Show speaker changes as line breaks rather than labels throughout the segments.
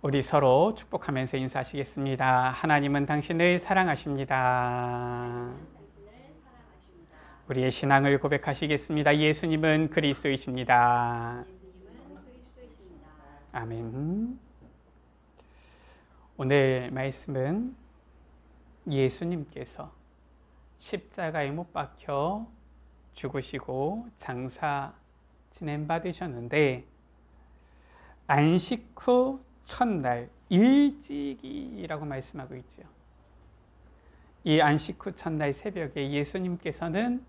우리 서로 축복하면서 인사하시겠습니다. 하나님은 당신을 사랑하십니다. 우리의 신앙을 고백하시겠습니다. 예수님은 그리스도이십니다. 아멘. 오늘 말씀은 예수님께서 십자가에 못 박혀 죽으시고 장사 진행받으셨는데 안식 후 첫날 일찍이라고 말씀하고 있죠. 이 안식 후 첫날 새벽에 예수님께서는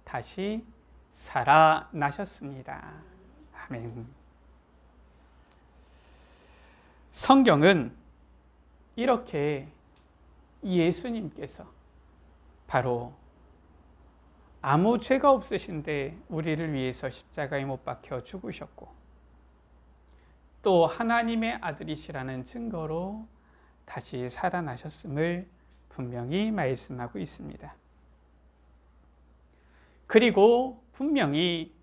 다시 살아나셨습니다. 아멘. 성경은 이렇게 예수님께서 바로 아무 죄가 없으신데 우리를 위해서 십자가에 못 박혀 죽으셨고 또 하나님의 아들이시라는 증거로 다시 살아나셨음을 분명히 말씀하고 있습니다. 그리고 분명히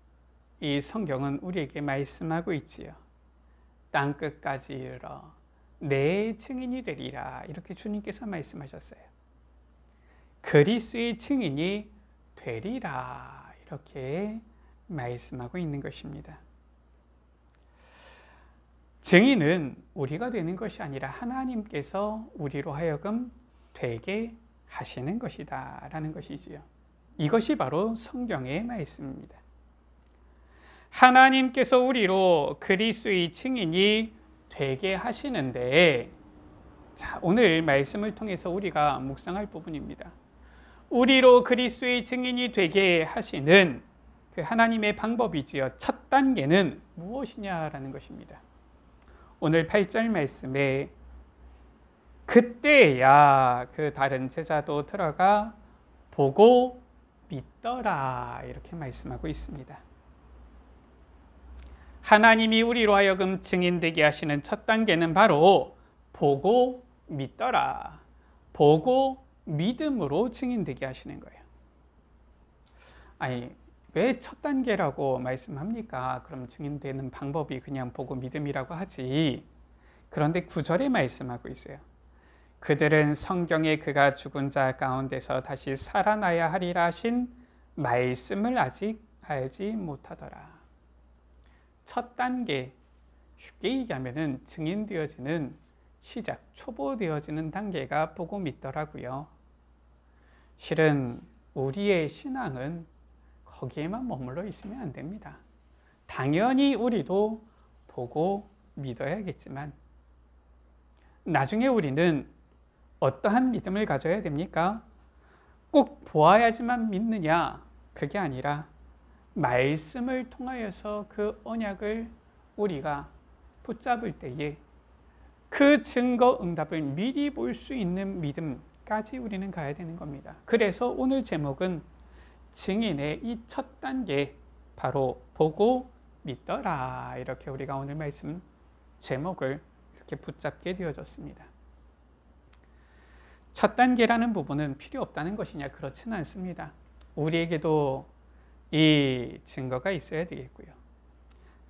이 성경은 우리에게 말씀하고 있지요. 땅끝까지 이르러 내 증인이 되리라, 이렇게 주님께서 말씀하셨어요. 그리스도의 증인이 되리라, 이렇게 말씀하고 있는 것입니다. 증인은 우리가 되는 것이 아니라 하나님께서 우리로 하여금 되게 하시는 것이다 라는 것이지요. 이것이 바로 성경의 말씀입니다. 하나님께서 우리로 그리스도의 증인이 되게 하시는데, 자, 오늘 말씀을 통해서 우리가 묵상할 부분입니다. 우리로 그리스도의 증인이 되게 하시는 그 하나님의 방법이지요. 첫 단계는 무엇이냐라는 것입니다. 오늘 8절 말씀에 그때야 그 다른 제자도 들어가 보고 믿더라, 이렇게 말씀하고 있습니다. 하나님이 우리로 하여금 증인되게 하시는 첫 단계는 바로 보고 믿더라. 보고 믿음으로 증인되게 하시는 거예요. 아니, 왜 첫 단계라고 말씀합니까? 그럼 증인되는 방법이 그냥 보고 믿음이라고 하지. 그런데 9절에 말씀하고 있어요. 그들은 성경에 그가 죽은 자 가운데서 다시 살아나야 하리라 하신 말씀을 아직 알지 못하더라. 첫 단계, 쉽게 얘기하면 증인되어지는 시작, 초보되어지는 단계가 보고 믿더라고요. 실은 우리의 신앙은 거기에만 머물러 있으면 안 됩니다. 당연히 우리도 보고 믿어야겠지만 나중에 우리는 어떠한 믿음을 가져야 됩니까? 꼭 보아야지만 믿느냐? 그게 아니라 말씀을 통하여서 그 언약을 우리가 붙잡을 때에 그 증거 응답을 미리 볼 수 있는 믿음까지 우리는 가야 되는 겁니다. 그래서 오늘 제목은 증인의 이 첫 단계, 바로 보고 믿더라, 이렇게 우리가 오늘 말씀 제목을 이렇게 붙잡게 되어졌습니다. 첫 단계라는 부분은 필요 없다는 것이냐? 그렇지는 않습니다. 우리에게도 이 증거가 있어야 되겠고요.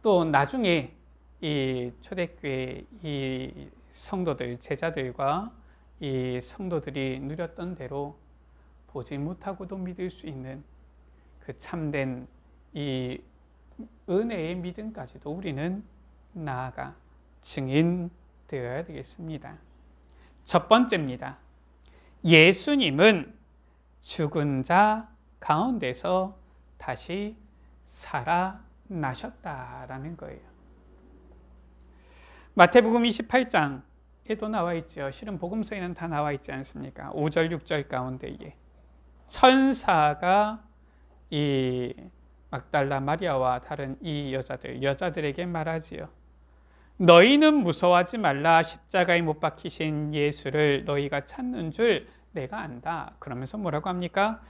또 나중에 이 초대교회 이 성도들, 제자들과 이 성도들이 누렸던 대로 보지 못하고도 믿을 수 있는 그 참된 이 은혜의 믿음까지도 우리는 나아가 증인되어야 되겠습니다. 첫 번째입니다. 예수님은 죽은 자 가운데서 다시 살아나셨다라는 거예요. 마태복음 28장에도 나와 있죠. 실은 복음서에는 다 나와 있지 않습니까? 5절, 6절 가운데에 천사가 이 막달라 마리아와 다른 이 여자들에게 말하지요. 너희는 무서워하지 말라. 십자가에 못 박히신 예수를 너희가 찾는 줄 내가 안다. 그러면서 뭐라고 합니까?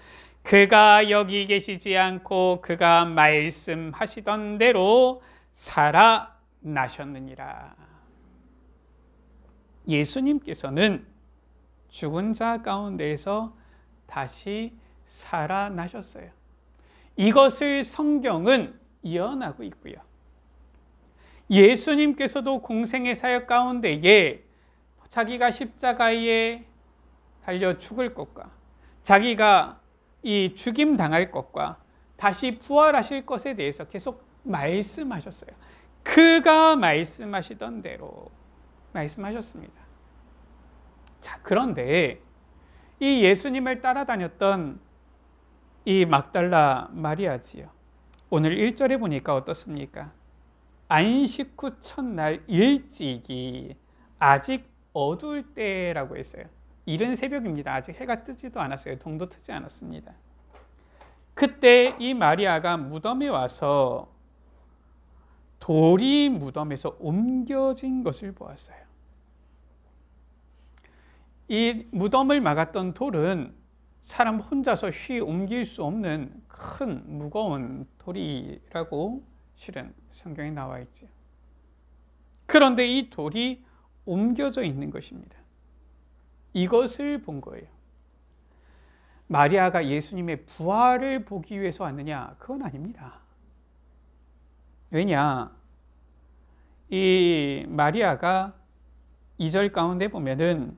그가 여기 계시지 않고 그가 말씀하시던 대로 살아나셨느니라. 예수님께서는 죽은 자 가운데에서 다시 살아나셨어요. 이것을 성경은 예언하고 있고요. 예수님께서도 공생의 사역 가운데에 자기가 십자가에 달려 죽을 것과 자기가 이 죽임 당할 것과 다시 부활하실 것에 대해서 계속 말씀하셨어요. 그가 말씀하시던 대로 말씀하셨습니다. 자, 그런데 이 예수님을 따라다녔던 이 막달라 마리아지요. 오늘 1절에 보니까 어떻습니까? 안식 후 첫날 일찍이 아직 어두울 때라고 했어요. 이른 새벽입니다. 아직 해가 뜨지도 않았어요. 동도 트지 않았습니다. 그때 이 마리아가 무덤에 와서 돌이 무덤에서 옮겨진 것을 보았어요. 이 무덤을 막았던 돌은 사람 혼자서 쉬 옮길 수 없는 큰 무거운 돌이라고 실은 성경에 나와 있죠. 그런데 이 돌이 옮겨져 있는 것입니다. 이것을 본 거예요. 마리아가 예수님의 부활을 보기 위해서 왔느냐? 그건 아닙니다. 왜냐? 이 마리아가 2절 가운데 보면은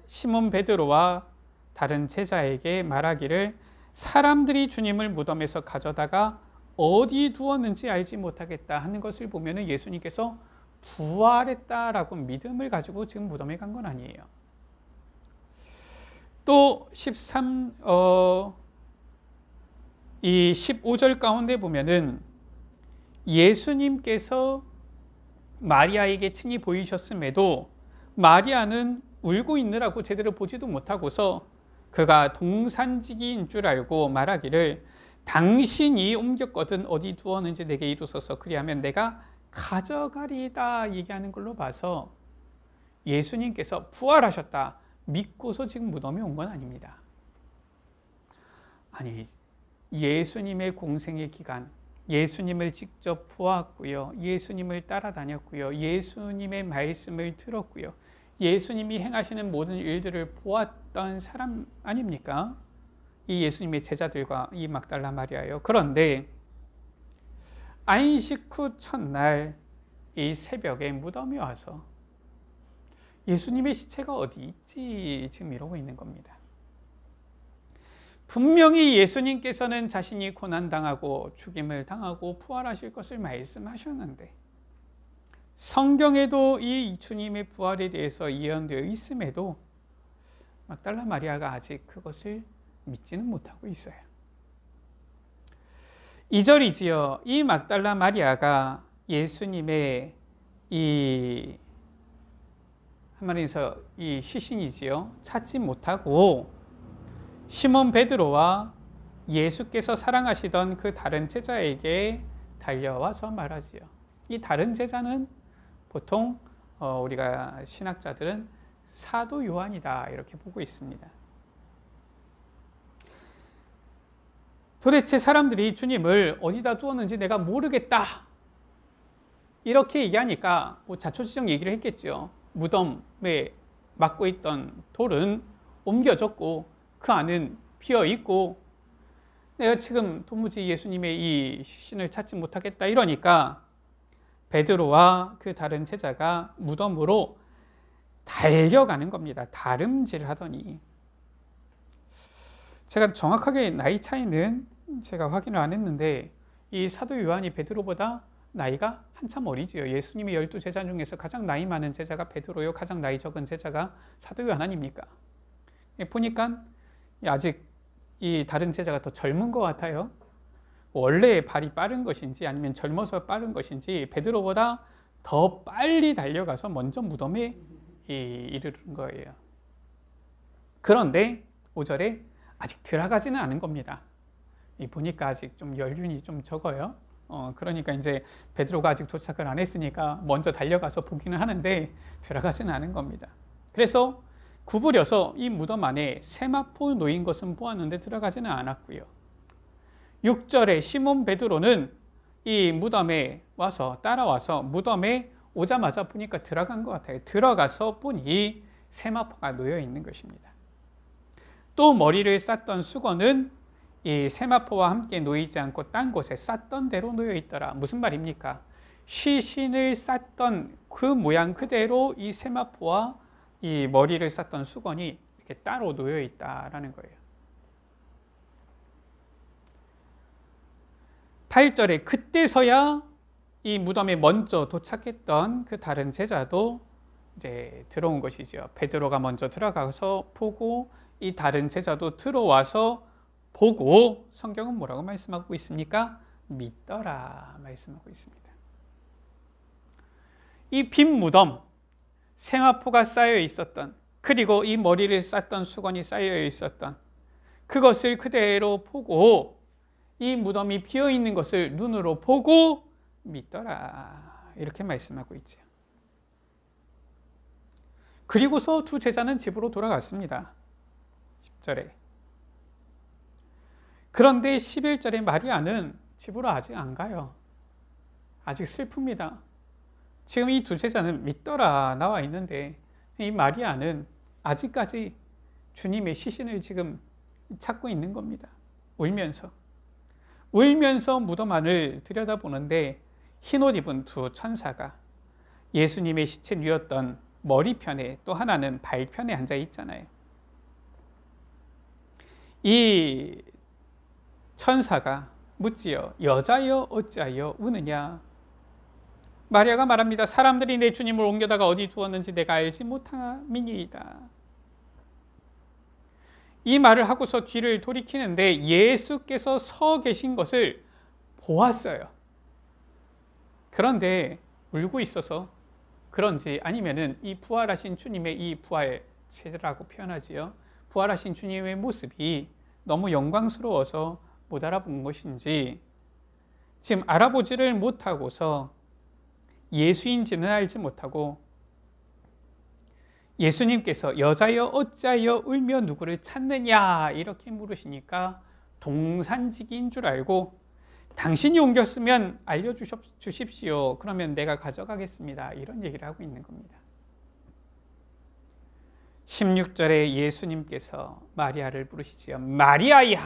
시몬 베드로와 다른 제자에게 말하기를 사람들이 주님을 무덤에서 가져다가 어디 두었는지 알지 못하겠다 하는 것을 보면은 예수님께서 부활했다라고 믿음을 가지고 지금 무덤에 간 건 아니에요. 또 15절 가운데 보면은 예수님께서 마리아에게 친히 보이셨음에도 마리아는 울고 있느라고 제대로 보지도 못하고서 그가 동산지기인 줄 알고 말하기를 당신이 옮겼거든 어디 두었는지 내게 이루소서 그리하면 내가 가져가리이다 얘기하는 걸로 봐서 예수님께서 부활하셨다 믿고서 지금 무덤에 온 건 아닙니다. 아니, 예수님의 공생의 기간, 예수님을 직접 보았고요, 예수님을 따라다녔고요, 예수님의 말씀을 들었고요, 예수님이 행하시는 모든 일들을 보았던 사람 아닙니까? 이 예수님의 제자들과 이 막달라 마리아요. 그런데 안식 후 첫날 이 새벽에 무덤에 와서 예수님의 시체가 어디 있지 지금 이러고 있는 겁니다. 분명히 예수님께서는 자신이 고난당하고 죽임을 당하고 부활하실 것을 말씀하셨는데 성경에도 이 주님의 부활에 대해서 예언되어 있음에도 막달라 마리아가 아직 그것을 믿지는 못하고 있어요. 2절이지요. 이 막달라 마리아가 예수님의 이 한마디에서 이 시신이지요. 찾지 못하고 시몬 베드로와 예수께서 사랑하시던 그 다른 제자에게 달려와서 말하지요. 이 다른 제자는 보통 우리가 신학자들은 사도 요한이다 이렇게 보고 있습니다. 도대체 사람들이 주님을 어디다 두었는지 내가 모르겠다 이렇게 얘기하니까 뭐 자초지종 얘기를 했겠죠. 무덤에 막고 있던 돌은 옮겨졌고 그 안은 비어 있고 내가 지금 도무지 예수님의 이 시신을 찾지 못하겠다 이러니까 베드로와 그 다른 제자가 무덤으로 달려가는 겁니다. 다름질하더니 제가 정확하게 나이 차이는 제가 확인을 안 했는데 이 사도 요한이 베드로보다 나이가 한참 어리지요. 예수님의 12제자 중에서 가장 나이 많은 제자가 베드로요. 가장 나이 적은 제자가 사도 요한 아닙니까? 보니까 아직 이 다른 제자가 더 젊은 것 같아요. 원래 발이 빠른 것인지 아니면 젊어서 빠른 것인지 베드로보다 더 빨리 달려가서 먼저 무덤에 이르는 거예요. 그런데 5절에 아직 들어가지는 않은 겁니다. 보니까 아직 좀 연륜이 좀 적어요. 그러니까 이제 베드로가 아직 도착을 안 했으니까 먼저 달려가서 보기는 하는데 들어가지는 않은 겁니다. 그래서 구부려서 이 무덤 안에 세마포 놓인 것은 보았는데 들어가지는 않았고요. 6절에 시몬 베드로는 이 무덤에 와서 따라와서 무덤에 오자마자 보니까 들어간 것 같아요. 들어가서 보니 세마포가 놓여 있는 것입니다. 또 머리를 쌌던 수건은 이 세마포와 함께 놓이지 않고 딴 곳에 쌌던 대로 놓여 있더라. 무슨 말입니까? 시신을 쌌던 그 모양 그대로 이 세마포와 이 머리를 쌌던 수건이 이렇게 따로 놓여 있다라는 거예요. 8절에 그때서야 이 무덤에 먼저 도착했던 그 다른 제자도 이제 들어온 것이죠. 베드로가 먼저 들어가서 보고 이 다른 제자도 들어와서 보고 성경은 뭐라고 말씀하고 있습니까? 믿더라 말씀하고 있습니다. 이 빈 무덤, 세마포가 쌓여 있었던, 그리고 이 머리를 쌌던 수건이 쌓여 있었던 그것을 그대로 보고 이 무덤이 비어 있는 것을 눈으로 보고 믿더라 이렇게 말씀하고 있죠. 그리고서 두 제자는 집으로 돌아갔습니다. 10절에. 그런데 11절에 마리아는 집으로 아직 안 가요. 아직 슬픕니다. 지금 이 두 제자는 믿더라 나와 있는데 이 마리아는 아직까지 주님의 시신을 지금 찾고 있는 겁니다. 울면서 무덤 안을 들여다보는데 흰옷 입은 두 천사가 예수님의 시체 누웠던 머리편에 또 하나는 발편에 앉아 있잖아요. 이 천사가 묻지요. 여자여 어찌하여 우느냐? 마리아가 말합니다. 사람들이 내 주님을 옮겨다가 어디 두었는지 내가 알지 못함이니이다. 이 말을 하고서 뒤를 돌이키는데 예수께서 서 계신 것을 보았어요. 그런데 울고 있어서 그런지 아니면은 이 부활하신 주님의 이 부활 체라고 표현하지요. 부활하신 주님의 모습이 너무 영광스러워서 못 알아본 것인지 지금 알아보지를 못하고서 예수인지는 알지 못하고 예수님께서 여자여 어찌하여 울며 누구를 찾느냐 이렇게 물으시니까 동산지기인 줄 알고 당신이 옮겼으면 알려주십시오. 그러면 내가 가져가겠습니다. 이런 얘기를 하고 있는 겁니다. 16절에 예수님께서 마리아를 부르시지요. 마리아야.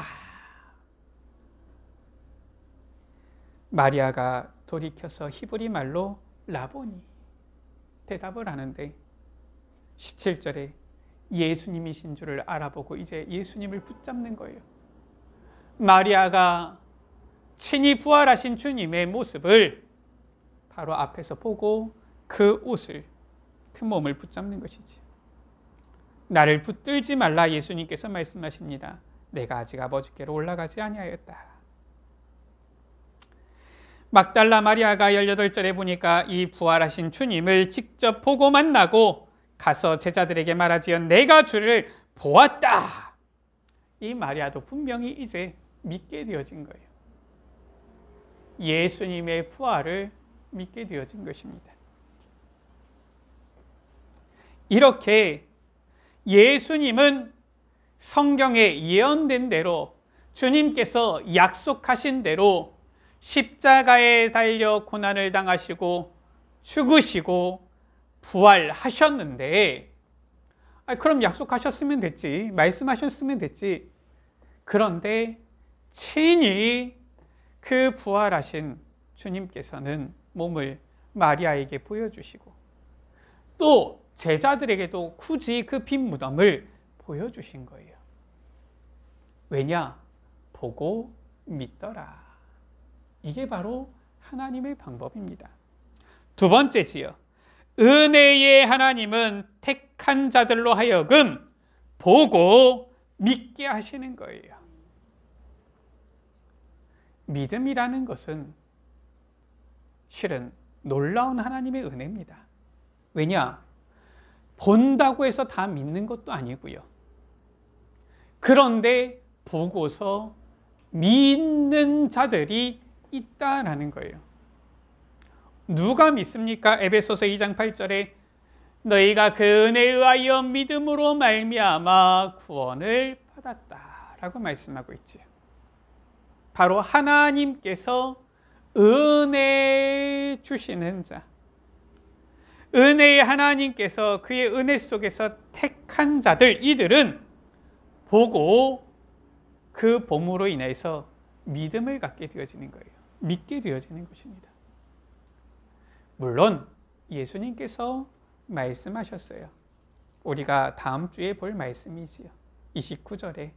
마리아가 돌이켜서 히브리 말로 라보니 대답을 하는데 17절에 예수님이신 줄을 알아보고 이제 예수님을 붙잡는 거예요. 마리아가 친히 부활하신 주님의 모습을 바로 앞에서 보고 그 옷을, 그 몸을 붙잡는 것이지. 나를 붙들지 말라 예수님께서 말씀하십니다. 내가 아직 아버지께로 올라가지 아니하였다. 막달라 마리아가 18절에 보니까 이 부활하신 주님을 직접 보고 만나고 가서 제자들에게 말하지요. 내가 주를 보았다. 이 마리아도 분명히 이제 믿게 되어진 거예요. 예수님의 부활을 믿게 되어진 것입니다. 이렇게 예수님은 성경에 예언된 대로 주님께서 약속하신 대로 십자가에 달려 고난을 당하시고 죽으시고 부활하셨는데 그럼 약속하셨으면 됐지. 말씀하셨으면 됐지. 그런데 친히 그 부활하신 주님께서는 몸을 마리아에게 보여주시고 또 제자들에게도 굳이 그 빈 무덤을 보여주신 거예요. 왜냐? 보고 믿더라. 이게 바로 하나님의 방법입니다. 두 번째지요. 은혜의 하나님은 택한 자들로 하여금 보고 믿게 하시는 거예요. 믿음이라는 것은 실은 놀라운 하나님의 은혜입니다. 왜냐? 본다고 해서 다 믿는 것도 아니고요. 그런데 보고서 믿는 자들이 있다라는 거예요. 누가 믿습니까? 에베소서 2장 8절에 너희가 그 은혜에 의하여 믿음으로 말미암아 구원을 받았다라고 말씀하고 있지요. 바로 하나님께서 은혜 주시는 자, 은혜의 하나님께서 그의 은혜 속에서 택한 자들, 이들은 보고 그 봄으로 인해서 믿음을 갖게 되어지는 거예요. 믿게 되어지는 것입니다. 물론 예수님께서 말씀하셨어요. 우리가 다음 주에 볼 말씀이지요. 29절에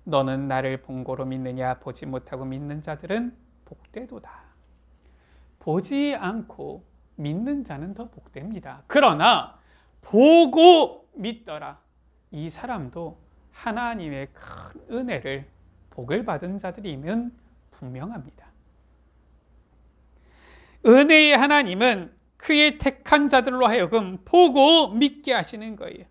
너는 나를 본고로 믿느냐 보지 못하고 믿는 자들은 복되도다. 보지 않고 믿는 자는 더 복됩니다. 그러나 보고 믿더라. 이 사람도 하나님의 큰 은혜를 복을 받은 자들이면 분명합니다. 은혜의 하나님은 그의 택한 자들로 하여금 보고 믿게 하시는 거예요.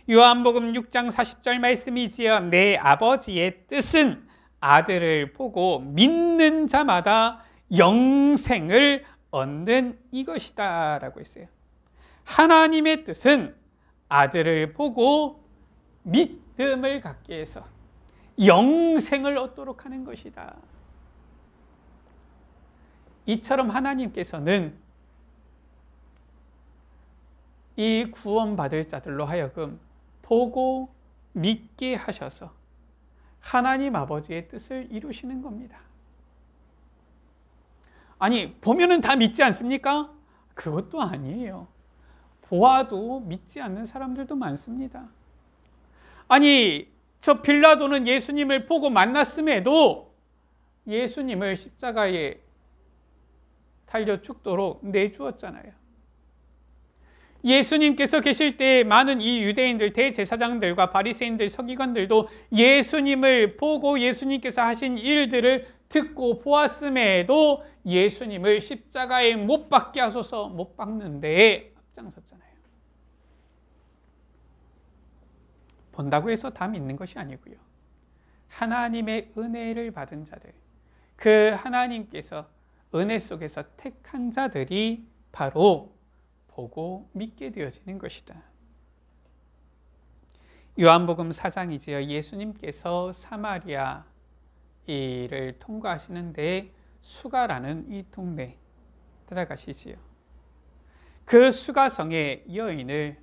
요한복음 6장 40절 말씀이지요. 내 아버지의 뜻은 아들을 보고 믿는 자마다 영생을 얻는 이것이다 라고 했어요. 하나님의 뜻은 아들을 보고 믿음을 갖게 해서 영생을 얻도록 하는 것이다. 이처럼 하나님께서는 이 구원받을 자들로 하여금 보고 믿게 하셔서 하나님 아버지의 뜻을 이루시는 겁니다. 아니, 보면은 다 믿지 않습니까? 그것도 아니에요. 보아도 믿지 않는 사람들도 많습니다. 아니, 저 빌라도는 예수님을 보고 만났음에도 예수님을 십자가에 달려 죽도록 내주었잖아요. 예수님께서 계실 때 많은 이 유대인들, 대제사장들과 바리새인들, 서기관들도 예수님을 보고 예수님께서 하신 일들을 듣고 보았음에도 예수님을 십자가에 못 박게 하소서, 못 박는 데에 앞장섰잖아요. 본다고 해서 다 믿는 것이 아니고요. 하나님의 은혜를 받은 자들, 그 하나님께서 은혜 속에서 택한 자들이 바로 보고 믿게 되어지는 것이다. 요한복음 4장이지요. 예수님께서 사마리아를 통과하시는데 수가라는 이 동네 들어가시지요. 그 수가성의 여인을,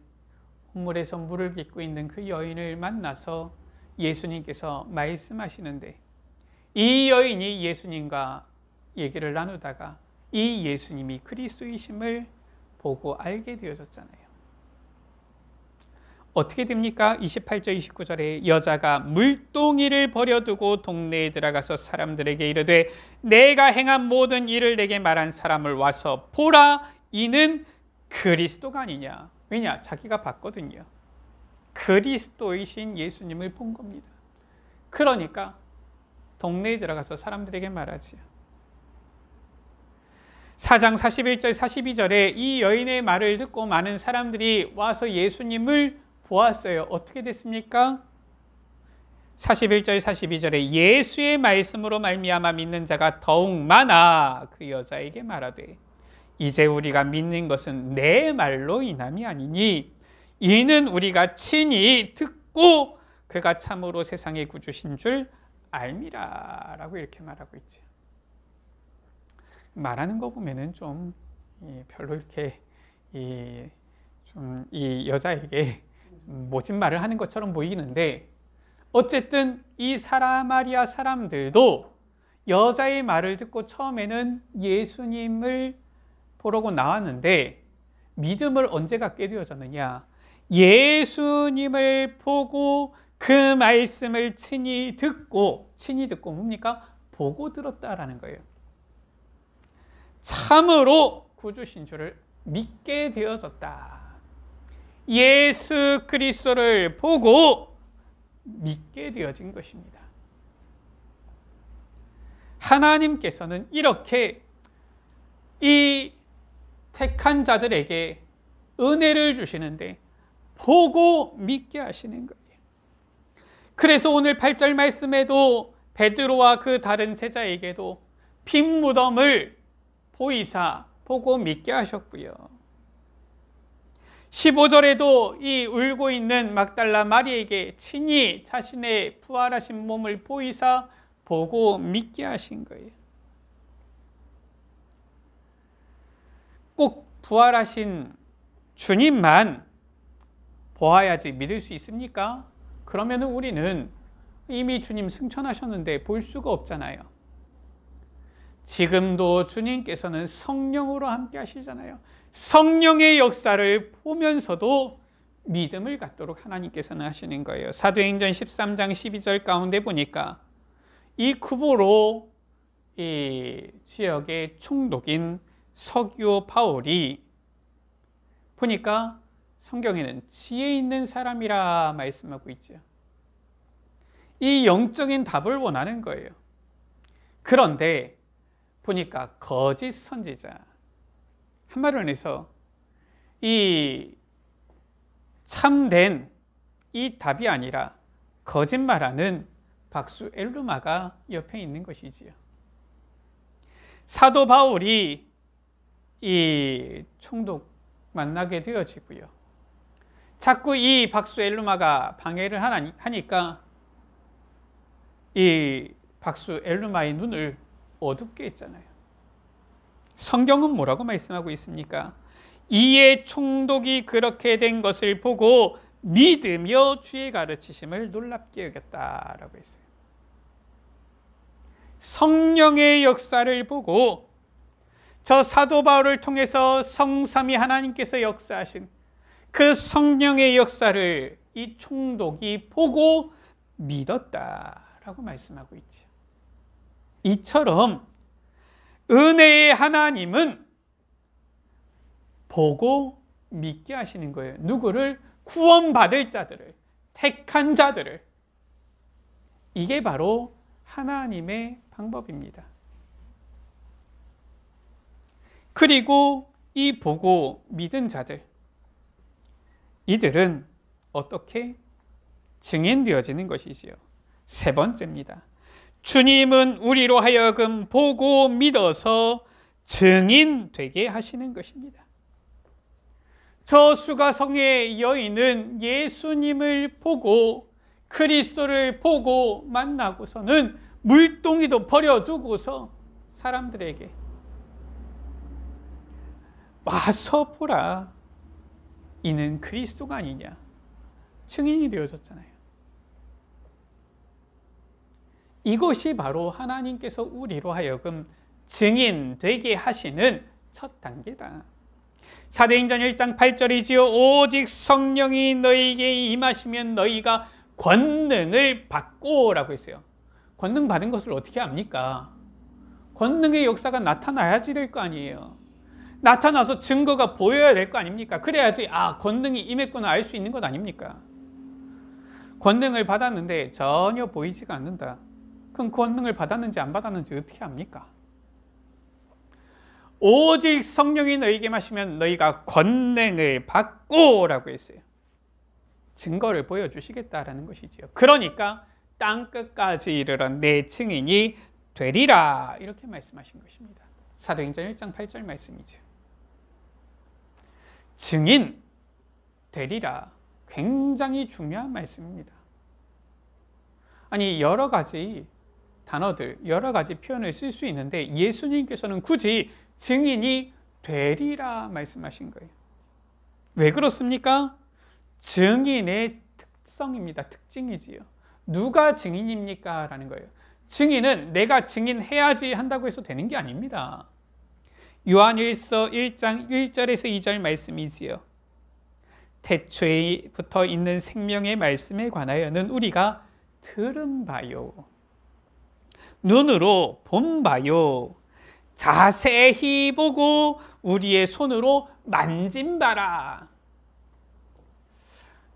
우물에서 물을 빚고 있는 그 여인을 만나서 예수님께서 말씀하시는데, 이 여인이 예수님과 얘기를 나누다가 이 예수님이 그리스도이심을 보고 알게 되어졌잖아요. 어떻게 됩니까? 28절 29절에 여자가 물동이를 버려두고 동네에 들어가서 사람들에게 이르되 내가 행한 모든 일을 내게 말한 사람을 와서 보라, 이는 그리스도가 아니냐. 왜냐? 자기가 봤거든요. 그리스도이신 예수님을 본 겁니다. 그러니까 동네에 들어가서 사람들에게 말하지요. 4장 41절 42절에 이 여인의 말을 듣고 많은 사람들이 와서 예수님을 보았어요. 어떻게 됐습니까? 41절 42절에 예수의 말씀으로 말미암아 믿는 자가 더욱 많아 그 여자에게 말하되 이제 우리가 믿는 것은 내 말로 인함이 아니니 이는 우리가 친히 듣고 그가 참으로 세상의 구주신 줄 알미라 라고 이렇게 말하고 있죠. 말하는 거 보면은 좀 별로 이렇게 이 여자에게 모진 말을 하는 것처럼 보이는데, 어쨌든 이 사마리아 사람들도 여자의 말을 듣고 처음에는 예수님을 보려고 나왔는데 믿음을 언제 갖게 되어졌느냐? 예수님을 보고 그 말씀을 친히 듣고 뭡니까? 보고 들었다라는 거예요. 참으로 구주신 줄을 믿게 되어졌다. 예수 그리스도를 보고 믿게 되어진 것입니다. 하나님께서는 이렇게 이 택한 자들에게 은혜를 주시는데 보고 믿게 하시는 거예요. 그래서 오늘 8절 말씀에도 베드로와 그 다른 제자에게도 빈 무덤을 보이사 보고 믿게 하셨고요. 15절에도 이 울고 있는 막달라 마리에게 친히 자신의 부활하신 몸을 보이사 보고 믿게 하신 거예요. 꼭 부활하신 주님만 보아야지 믿을 수 있습니까? 그러면 우리는 이미 주님 승천하셨는데 볼 수가 없잖아요. 지금도 주님께서는 성령으로 함께 하시잖아요. 성령의 역사를 보면서도 믿음을 갖도록 하나님께서는 하시는 거예요. 사도행전 13장 12절 가운데 보니까 이 쿠보로 이 지역의 총독인 서기오 바울이 보니까 성경에는 지혜 있는 사람이라 말씀하고 있죠. 이 영적인 답을 원하는 거예요. 그런데 보니까 거짓 선지자, 한마디로 해서 이 참된 이 답이 아니라 거짓말하는 박수 엘루마가 옆에 있는 것이지요. 사도 바울이 이 총독 만나게 되어지고요. 자꾸 이 박수 엘루마가 방해를 하니까 이 박수 엘루마의 눈을 어둡게 했잖아요. 성경은 뭐라고 말씀하고 있습니까? 이에 총독이 그렇게 된 것을 보고 믿으며 주의 가르치심을 놀랍게 여겼다라고 했어요. 성령의 역사를 보고 저 사도 바울을 통해서 성삼위 하나님께서 역사하신 그 성령의 역사를 이 총독이 보고 믿었다라고 말씀하고 있죠. 이처럼 은혜의 하나님은 보고 믿게 하시는 거예요. 누구를? 구원받을 자들을, 택한 자들을. 이게 바로 하나님의 방법입니다. 그리고 이 보고 믿은 자들, 이들은 어떻게 증인되어지는 것이지요. 세 번째입니다. 주님은 우리로 하여금 보고 믿어서 증인되게 하시는 것입니다. 저 수가성의 여인은 예수님을 보고 그리스도를 보고 만나고서는 물동이도 버려두고서 사람들에게 와서 보라, 이는 그리스도가 아니냐 증인이 되어졌잖아요. 이것이 바로 하나님께서 우리로 하여금 증인되게 하시는 첫 단계다. 사도행전 1장 8절이지요. 오직 성령이 너희에게 임하시면 너희가 권능을 받고 라고 했어요. 권능 받은 것을 어떻게 압니까? 권능의 역사가 나타나야지 될 거 아니에요. 나타나서 증거가 보여야 될 거 아닙니까? 그래야지 권능이 임했구나 알 수 있는 것 아닙니까? 권능을 받았는데 전혀 보이지가 않는다. 그럼 권능을 받았는지 안 받았는지 어떻게 압니까? 오직 성령이 너희에게 마시면 너희가 권능을 받고 라고 했어요. 증거를 보여주시겠다라는 것이지요. 그러니까 땅끝까지 이르러 내 증인이 되리라 이렇게 말씀하신 것입니다. 사도행전 1장 8절 말씀이죠. 증인 되리라, 굉장히 중요한 말씀입니다. 아니 여러 가지 단어들, 여러 가지 표현을 쓸 수 있는데 예수님께서는 굳이 증인이 되리라 말씀하신 거예요. 왜 그렇습니까? 증인의 특성입니다. 특징이지요. 누가 증인입니까? 라는 거예요. 증인은 내가 증인해야지 한다고 해서 되는 게 아닙니다. 요한일서 1장 1절에서 2절 말씀이지요. 태초에부터 있는 생명의 말씀에 관하여는 우리가 들은 바요, 눈으로 본 바요, 자세히 보고 우리의 손으로 만진 바라.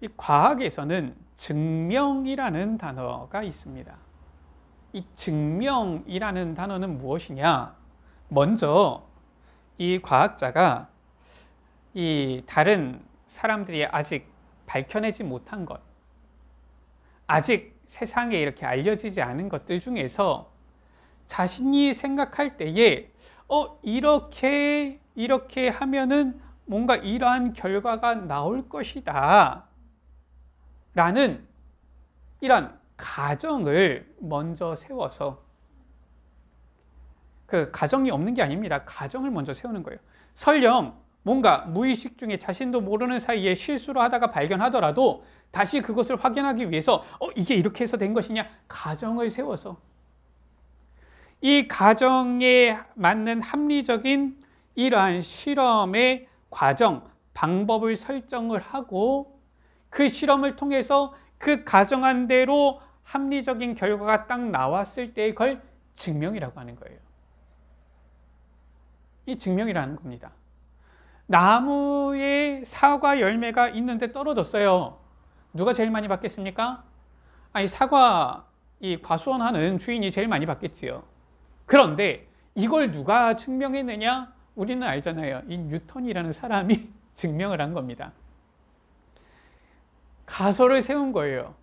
이 과학에서는 증명이라는 단어가 있습니다. 이 증명이라는 단어는 무엇이냐? 먼저 이 과학자가 이 다른 사람들이 아직 밝혀내지 못한 것, 아직 세상에 이렇게 알려지지 않은 것들 중에서 자신이 생각할 때에 이렇게 하면은 뭔가 이러한 결과가 나올 것이다 라는 이런 가정을 먼저 세워서, 그 가정이 없는 게 아닙니다. 가정을 먼저 세우는 거예요. 설령 뭔가 무의식 중에 자신도 모르는 사이에 실수로 하다가 발견하더라도 다시 그것을 확인하기 위해서 이게 이렇게 해서 된 것이냐, 가정을 세워서 이 가정에 맞는 합리적인 이러한 실험의 과정, 방법을 설정을 하고 그 실험을 통해서 그 가정한 대로 합리적인 결과가 딱 나왔을 때 그걸 증명이라고 하는 거예요. 이 증명이라는 겁니다. 나무에 사과 열매가 있는데 떨어졌어요. 누가 제일 많이 받겠습니까? 아니, 사과 이 과수원하는 주인이 제일 많이 받겠지요. 그런데 이걸 누가 증명했느냐? 우리는 알잖아요. 이 뉴턴이라는 사람이 증명을 한 겁니다. 가설을 세운 거예요.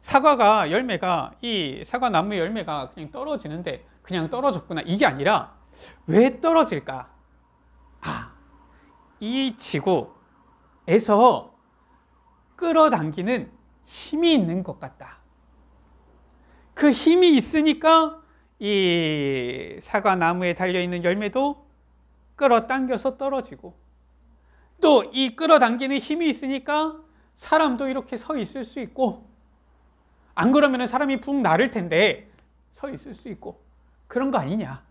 사과가 열매가 이 사과 나무 열매가 그냥 떨어지는데 그냥 떨어졌구나. 이게 아니라 왜 떨어질까? 이 지구에서 끌어당기는 힘이 있는 것 같다. 그 힘이 있으니까 이 사과 나무에 달려있는 열매도 끌어당겨서 떨어지고 또 이 끌어당기는 힘이 있으니까 사람도 이렇게 서 있을 수 있고 안 그러면 사람이 붕 나를 텐데 서 있을 수 있고 그런 거 아니냐.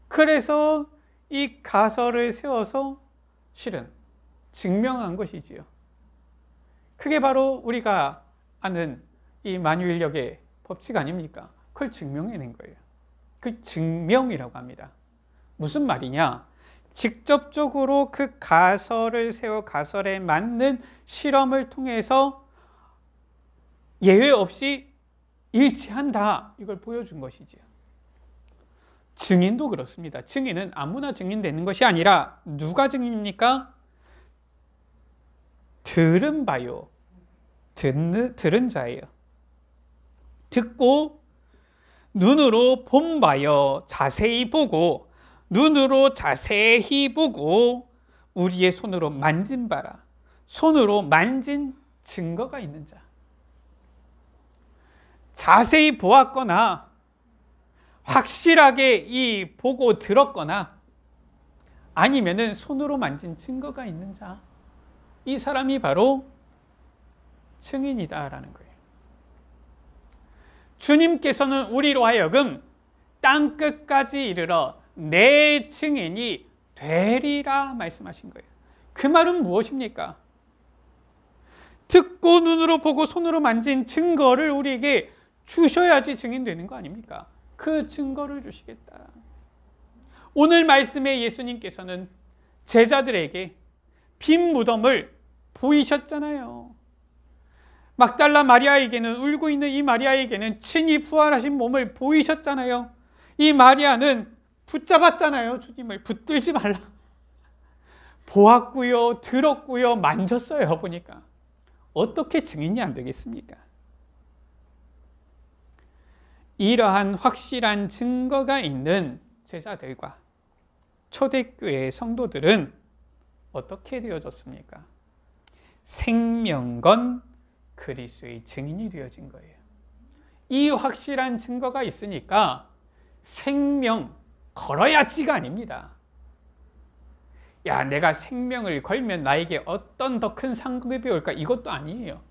그래서 이 가설을 세워서 실은 증명한 것이지요. 그게 바로 우리가 아는 이 만유인력의 법칙 아닙니까? 그걸 증명해낸 거예요. 그 증명이라고 합니다. 무슨 말이냐? 직접적으로 그 가설을 세워 가설에 맞는 실험을 통해서 예외 없이 일치한다. 이걸 보여준 것이지요. 증인도 그렇습니다. 증인은 아무나 증인되는 것이 아니라 누가 증인입니까? 들은 바요. 들은 자예요. 듣고 눈으로 본 바요. 자세히 보고 눈으로 자세히 보고 우리의 손으로 만진 바라. 손으로 만진 증거가 있는 자. 자세히 보았거나 확실하게 이 보고 들었거나 아니면은 손으로 만진 증거가 있는 자. 이 사람이 바로 증인이다라는 거예요. 주님께서는 우리로 하여금 땅 끝까지 이르러 내 증인이 되리라 말씀하신 거예요. 그 말은 무엇입니까? 듣고 눈으로 보고 손으로 만진 증거를 우리에게 주셔야지 증인되는 거 아닙니까? 그 증거를 주시겠다. 오늘 말씀에 예수님께서는 제자들에게 빈 무덤을 보이셨잖아요. 막달라 마리아에게는 울고 있는 이 마리아에게는 친히 부활하신 몸을 보이셨잖아요. 이 마리아는 붙잡았잖아요. 주님을 붙들지 말라. 보았고요, 들었고요, 만졌어요. 보니까 어떻게 증인이 안 되겠습니까? 이러한 확실한 증거가 있는 제자들과 초대교회 성도들은 어떻게 되어졌습니까? 생명건 그리스도의 증인이 되어진 거예요. 이 확실한 증거가 있으니까 생명 걸어야지가 아닙니다. 야, 내가 생명을 걸면 나에게 어떤 더 큰 상급이 올까? 이것도 아니에요.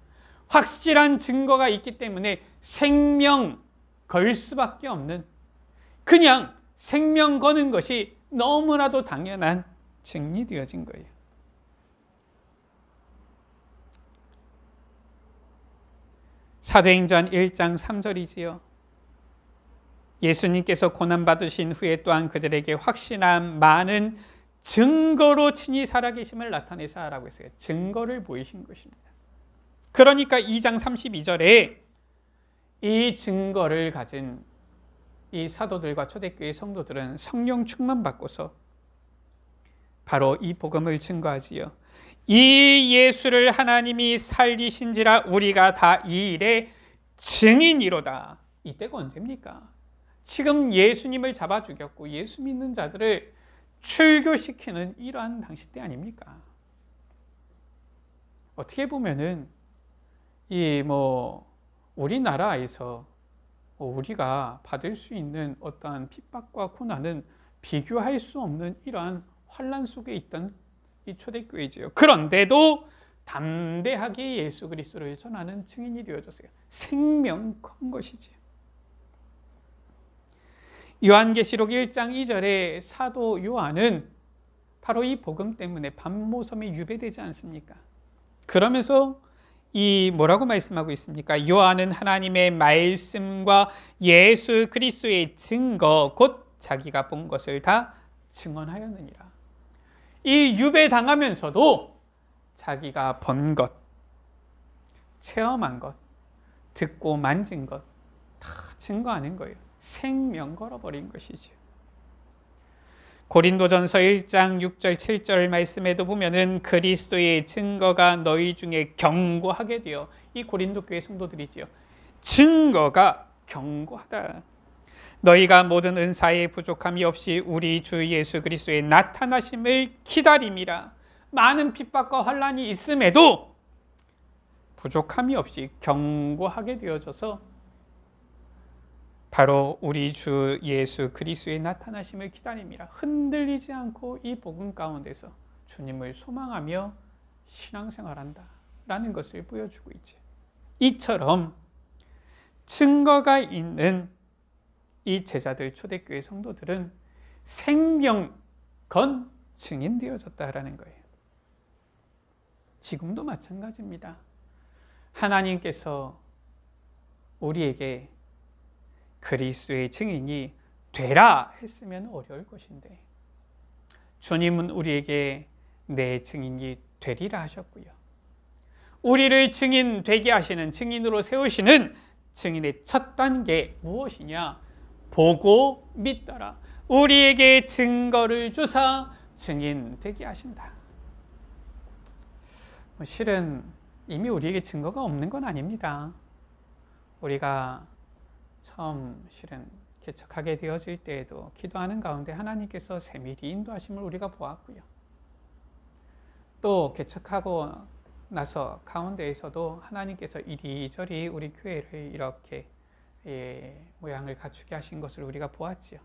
확실한 증거가 있기 때문에 생명 걸 수밖에 없는, 그냥 생명 거는 것이 너무나도 당연한 증인이 되어진 거예요. 사도행전 1장 3절이지요. 예수님께서 고난받으신 후에 또한 그들에게 확신한 많은 증거로 친히 살아계심을 나타내사라고 했어요. 증거를 보이신 것입니다. 그러니까 2장 32절에 이 증거를 가진 이 사도들과 초대교회 성도들은 성령 충만 받고서 바로 이 복음을 증거하지요. 이 예수를 하나님이 살리신지라 우리가 다 이 일의 증인이로다. 이때가 언제입니까? 지금 예수님을 잡아 죽였고 예수 믿는 자들을 출교시키는 이러한 당시 때 아닙니까? 어떻게 보면은 우리나라에서 우리가 받을 수 있는 어떠한 핍박과 고난은 비교할 수 없는 이러한 환난 속에 있던 이 초대교회지요. 그런데도 담대하게 예수 그리스도를 전하는 증인이 되어졌어요. 생명 건 것이지요. 요한계시록 1장 2절에 사도 요한은 바로 이 복음 때문에 반모섬에 유배되지 않습니까? 그러면서 이 뭐라고 말씀하고 있습니까? 요한은 하나님의 말씀과 예수 그리스도의 증거 곧 자기가 본 것을 다 증언하였느니라. 이 유배당하면서도 자기가 본 것, 체험한 것, 듣고 만진 것 다 증거하는 거예요. 생명 걸어버린 것이죠. 고린도전서 1장 6절 7절 말씀에도 보면은 그리스도의 증거가 너희 중에 견고하게 되어, 이 고린도 교회 성도들이지요. 증거가 견고하다. 너희가 모든 은사에 부족함이 없이 우리 주 예수 그리스도의 나타나심을 기다림이라. 많은 핍박과 환난이 있음에도 부족함이 없이 견고하게 되어져서 바로 우리 주 예수 그리스도의 나타나심을 기다림이라. 흔들리지 않고 이 복음 가운데서 주님을 소망하며 신앙생활한다 라는 것을 보여주고 있지. 이처럼 증거가 있는 이 제자들, 초대교회 성도들은 생명건 증인되어졌다라는 거예요. 지금도 마찬가지입니다. 하나님께서 우리에게 그리스도의 증인이 되라 했으면 어려울 것인데 주님은 우리에게 내 증인이 되리라 하셨고요. 우리를 증인 되게 하시는, 증인으로 세우시는 증인의 첫 단계 무엇이냐? 보고 믿더라. 우리에게 증거를 주사 증인 되게 하신다. 실은 이미 우리에게 증거가 없는 건 아닙니다. 우리가 처음 실은 개척하게 되어질 때에도 기도하는 가운데 하나님께서 세밀히 인도하심을 우리가 보았고요. 또 개척하고 나서 가운데에서도 하나님께서 이리저리 우리 교회를 이렇게 모양을 갖추게 하신 것을 우리가 보았지요.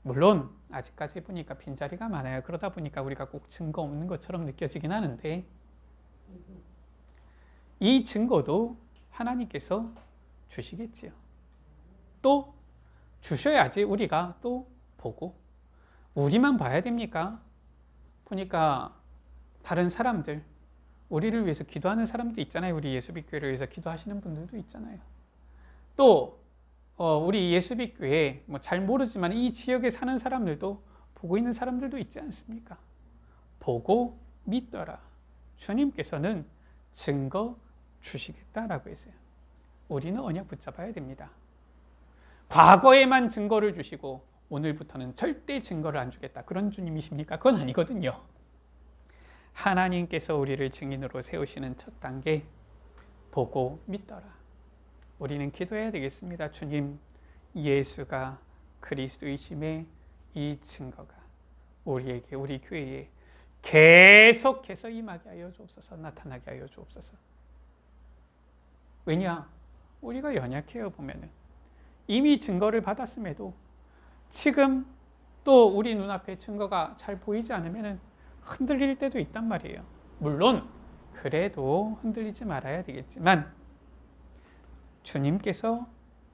물론 아직까지 보니까 빈자리가 많아요. 그러다 보니까 우리가 꼭 증거 없는 것처럼 느껴지긴 하는데 이 증거도 하나님께서 주시겠지요. 또 주셔야지 우리가 또 보고. 우리만 봐야 됩니까? 보니까 다른 사람들, 우리를 위해서 기도하는 사람도 있잖아요. 우리 예수빛교회를 위해서 기도하시는 분들도 있잖아요. 또 우리 예수빛교회 잘 모르지만 이 지역에 사는 사람들도, 보고 있는 사람들도 있지 않습니까? 보고 믿더라. 주님께서는 증거 주시겠다라고 했어요. 우리는 언약 붙잡아야 됩니다. 과거에만 증거를 주시고 오늘부터는 절대 증거를 안 주겠다, 그런 주님이십니까? 그건 아니거든요. 하나님께서 우리를 증인으로 세우시는 첫 단계, 보고 믿더라. 우리는 기도해야 되겠습니다. 주님, 예수가 그리스도이심의 이 증거가 우리에게, 우리 교회에 계속해서 임하게 하여 주옵소서, 나타나게 하여 주옵소서. 왜냐? 우리가 연약해요. 보면은 이미 증거를 받았음에도 지금 또 우리 눈앞에 증거가 잘 보이지 않으면 흔들릴 때도 있단 말이에요. 물론 그래도 흔들리지 말아야 되겠지만 주님께서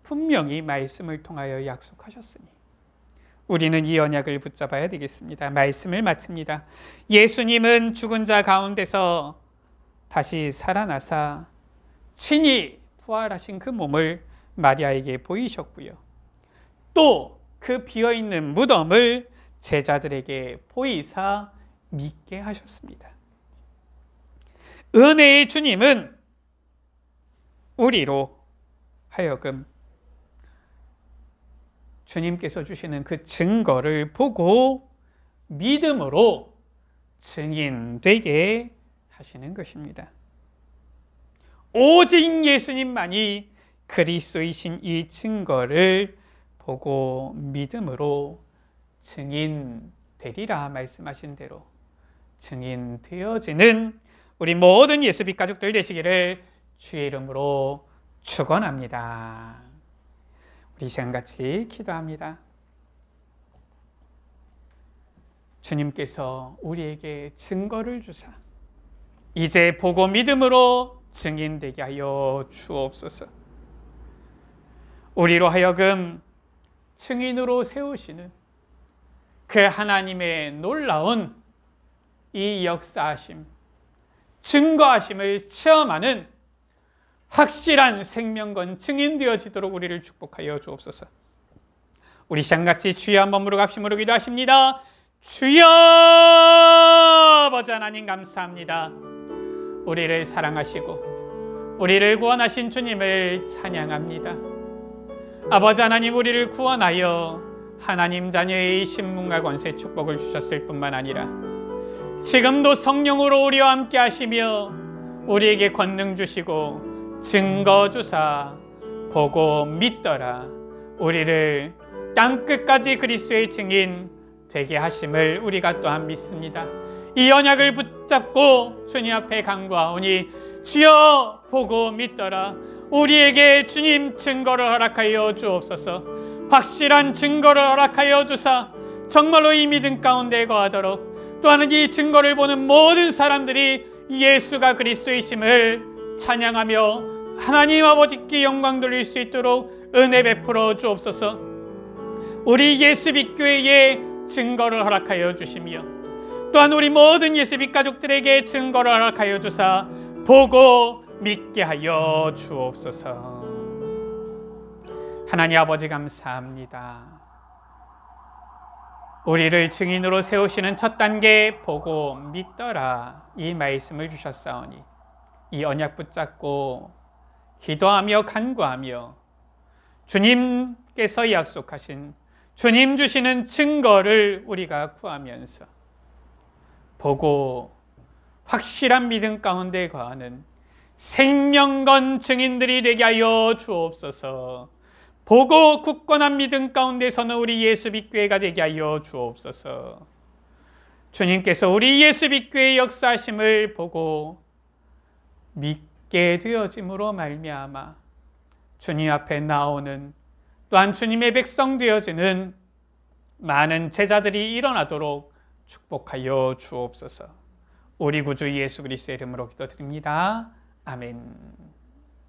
분명히 말씀을 통하여 약속하셨으니 우리는 이 언약을 붙잡아야 되겠습니다. 말씀을 마칩니다. 예수님은 죽은 자 가운데서 다시 살아나사 친히 부활하신 그 몸을 마리아에게 보이셨고요. 또 그 비어있는 무덤을 제자들에게 보이사 믿게 하셨습니다. 은혜의 주님은 우리로 하여금 주님께서 주시는 그 증거를 보고 믿음으로 증인되게 하시는 것입니다. 오직 예수님만이 그리스도이신 이 증거를 보고 믿음으로 증인되리라 말씀하신 대로 증인되어지는 우리 모든 예수빛 가족들 되시기를 주의 이름으로 축원합니다. 우리 시간 같이 기도합니다. 주님께서 우리에게 증거를 주사 이제 보고 믿음으로 증인되게 하여 주옵소서. 우리로 하여금 증인으로 세우시는 그 하나님의 놀라운 이 역사하심, 증거하심을 체험하는 확실한 생명건 증인 되어지도록 우리를 축복하여 주옵소서. 우리 시간같이 주여 한번 부르갑심으로 기도하십니다. 주여 아버지 하나님 감사합니다. 우리를 사랑하시고 우리를 구원하신 주님을 찬양합니다. 아버지 하나님, 우리를 구원하여 하나님 자녀의 신분과 권세 축복을 주셨을 뿐만 아니라 지금도 성령으로 우리와 함께 하시며 우리에게 권능 주시고 증거 주사 보고 믿더라 우리를 땅끝까지 그리스도의 증인 되게 하심을 우리가 또한 믿습니다. 이 언약을 붙잡고 주님 앞에 간구하오니 주여 보고 믿더라. 우리에게 주님 증거를 허락하여 주옵소서. 확실한 증거를 허락하여 주사 정말로 이 믿음 가운데 거하도록, 또한 이 증거를 보는 모든 사람들이 예수가 그리스도이심을 찬양하며 하나님 아버지께 영광 돌릴 수 있도록 은혜 베풀어 주옵소서. 우리 예수빛 교회에 증거를 허락하여 주시며 또한 우리 모든 예수빛 가족들에게 증거를 허락하여 주사 보고 믿게 하여 주옵소서. 하나님 아버지 감사합니다. 우리를 증인으로 세우시는 첫 단계 보고 믿더라 이 말씀을 주셨사오니 이 언약 붙잡고 기도하며 간구하며 주님께서 약속하신 주님 주시는 증거를 우리가 구하면서 보고 확실한 믿음 가운데 거하는 생명건 증인들이 되게 하여 주옵소서. 보고 굳건한 믿음 가운데 서는 우리 예수빛 교회가 되게 하여 주옵소서. 주님께서 우리 예수빛 교회의 역사하심을 보고 믿게 되어짐으로 말미암아 주님 앞에 나오는, 또한 주님의 백성 되어지는 많은 제자들이 일어나도록 축복하여 주옵소서. 우리 구주 예수 그리스도의 이름으로 기도드립니다. 아멘.